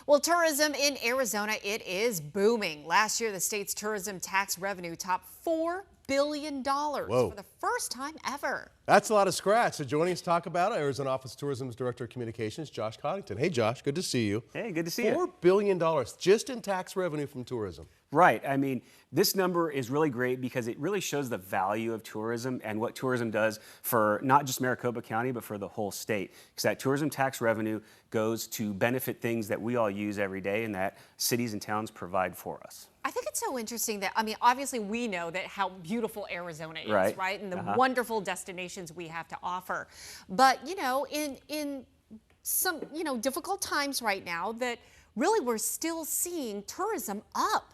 Well, tourism in Arizona, it is booming. Last year, the state's tourism tax revenue topped $4 billion Whoa. for the first time ever. That's a lot of scratch. So joining us to talk about it, Arizona Office of Tourism's Director of Communications, Josh Coddington. Hey, Josh, good to see you. Hey, good to see you. $4 billion just in tax revenue from tourism. Right. I mean, this number is really great because it really shows the value of tourism and what tourism does for not just Maricopa County, but for the whole state. Because that tourism tax revenue goes to benefit things that we all use every day and that cities and towns provide for us. I think it's so interesting that, obviously we know that how beautiful Arizona is, Right. And the wonderful destinations we have to offer. But, in some, difficult times right now that really we're still seeing tourism up.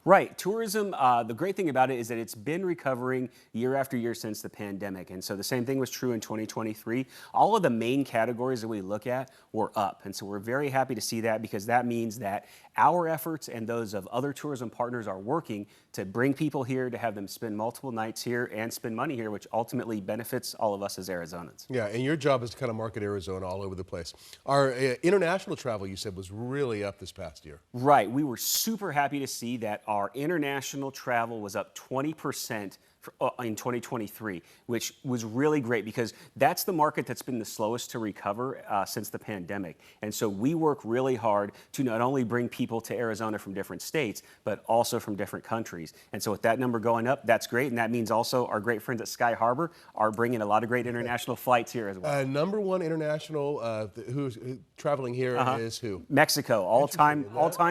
Right. Tourism, the great thing about it is that it's been recovering year after year since the pandemic. And so the same thing was true in 2023. All of the main categories that we look at were up. And so we're very happy to see that because that means that our efforts and those of other tourism partners are working to bring people here, to have them spend multiple nights here and spend money here, which ultimately benefits all of us as Arizonans. Yeah, and your job is to kind of market Arizona all over the place. Our international travel, you said, was really up this past year. Right. We were super happy to see that our international travel was up 20% in 2023, which was really great because that's the market that's been the slowest to recover since the pandemic. And so we work really hard to not only bring people to Arizona from different states, but also from different countries. And so with that number going up, that's great. And that means also our great friends at Sky Harbor are bringing a lot of great international flights here as well. Number one international who's traveling here is who? Mexico, all-time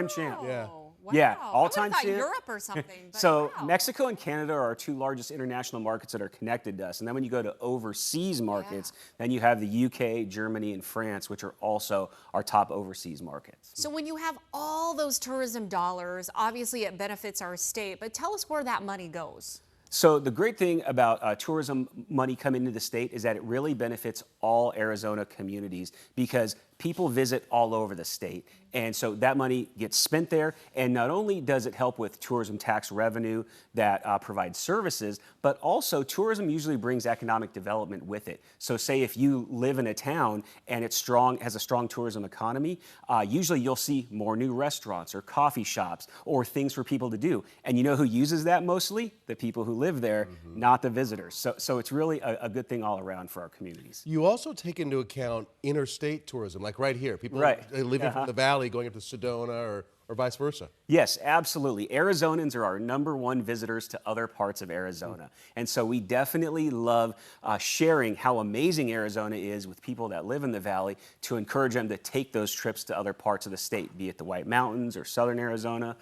champ. Yeah. Wow. Yeah, I all-time would've thought champ. Europe or something. But So wow. Mexico and Canada are our two largest international markets that are connected to us. And then when you go to overseas markets, then you have the UK, Germany, and France, which are also our top overseas markets. So when you have all those tourism dollars, obviously it benefits our state, but tell us where that money goes. So the great thing about tourism money coming into the state is that it really benefits all Arizona communities because people visit all over the state. And so that money gets spent there. And not only does it help with tourism tax revenue that provides services, but also tourism usually brings economic development with it. So say if you live in a town and it's strong, has a strong tourism economy, usually you'll see more new restaurants or coffee shops or things for people to do. And you know who uses that mostly? The people who live there, not the visitors. So it's really a good thing all around for our communities. You also take into account interstate tourism, like right here. People living from the valley going up to Sedona or vice versa. Yes, absolutely. Arizonans are our #1 visitors to other parts of Arizona. And so we definitely love sharing how amazing Arizona is with people that live in the valley to encourage them to take those trips to other parts of the state, be it the White Mountains or Southern Arizona,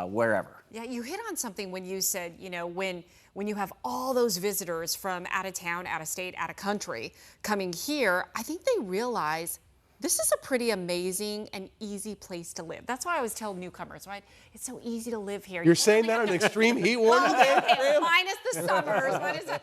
wherever. Yeah, you hit on something when you said, when you have all those visitors from out of town, out of state, out of country coming here, I think they realize this is a pretty amazing and easy place to live. That's why I always tell newcomers, right? It's so easy to live here. You're saying that on an extreme heat warning day? Minus the summers.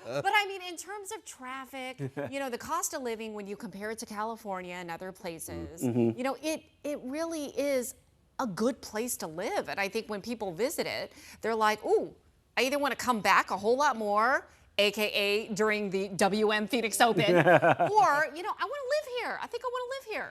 But I mean, in terms of traffic, the cost of living, when you compare it to California and other places, it really is a good place to live. And I think when people visit it, they're like, ooh, I either want to come back a whole lot more, AKA during the WM Phoenix Open, or, I want to live here. I think I want to live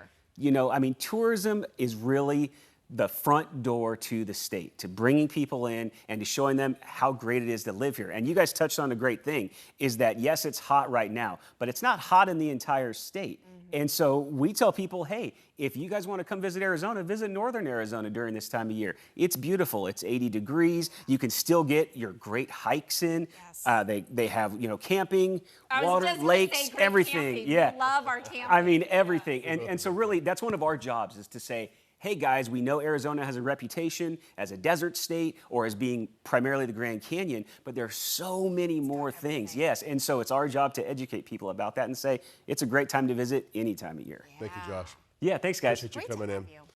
here. Tourism is really the front door to the state, to bringing people in and to showing them how great it is to live here. And you guys touched on a great thing, is that yes, it's hot right now, but it's not hot in the entire state. And so we tell people, hey, if you guys want to come visit Arizona, visit northern Arizona during this time of year. It's beautiful. It's 80 degrees. You can still get your great hikes in. Yes. They have, camping, water, lakes, everything. Camping. Yeah. We love our camping. Everything. And so really, that's one of our jobs is to say, hey guys, we know Arizona has a reputation as a desert state or as being primarily the Grand Canyon, but there are so many more things. Yes, and so it's our job to educate people about that and say it's a great time to visit any time of year. Thank you, Josh. Yeah, thanks guys. Appreciate you coming in.